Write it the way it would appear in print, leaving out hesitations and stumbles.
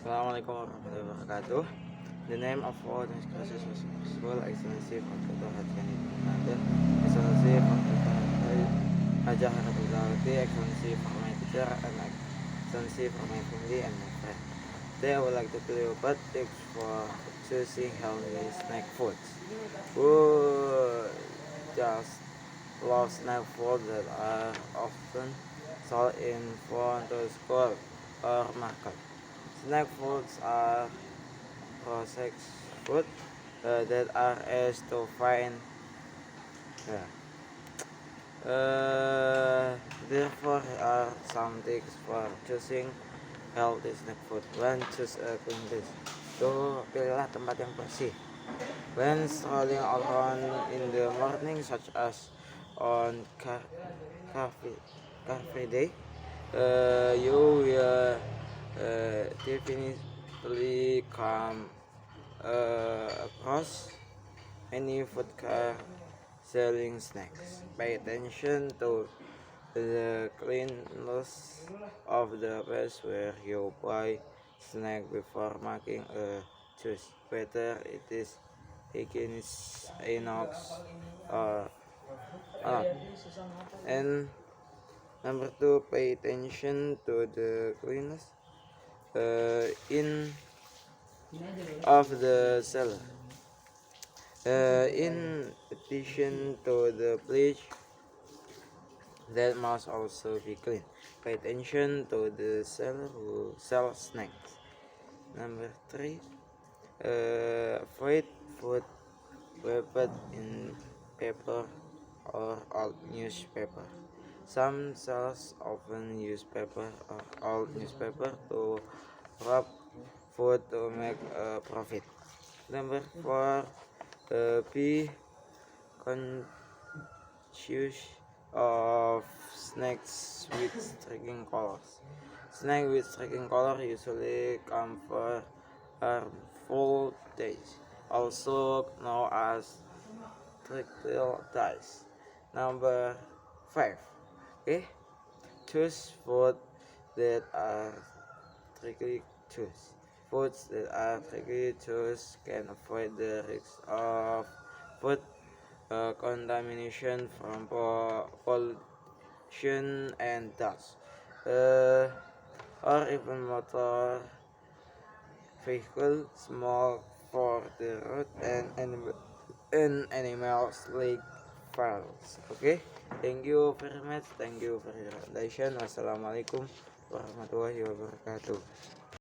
Assalamualaikum warahmatullahi wabarakatuh. The name of all these courses was Possible Excellency Fakultas Hatian Nada, Excellency Fakultas Hajah Fakulty, Excellency for my teacher, and Excellency for my family and my friend. Today I would like to tell you about tips for choosing healthy snack foods. Who just love snack food that are often sold in front of school or market. Snack foods are processed food that are easy to find. Yeah. Therefore, are some tips for choosing healthy snack food. One, choose a clean place. Tuh, pilihlah tempat yang bersih. When strolling around in the morning, such as on cafe day, you will definitely come across many food car selling snacks. Pay attention to the cleanliness of the place where you buy snack before making a choice, whether it is hygienic, inox, or not. And number two, pay attention to the cleanliness in of the seller. In addition to the bleach, that must also be clean. Pay attention to the seller who sells snacks. Number three, avoid food wrapped in paper or old newspaper. Some sellers often use paper or old newspaper to wrap food to make a profit. Number four, be conscious of snacks with striking colors. Snacks with striking color usually come for harmful taste, also known as tactile taste. Number five, okay, choose food that are tricky choose. Foods that are tricky choose can avoid the risk of food contamination from pollution and dust, or even motor vehicle small for the road and animals like fowls. Okay, thank you very much. Thank you for your attention. Wassalamualaikum warahmatullahi wabarakatuh.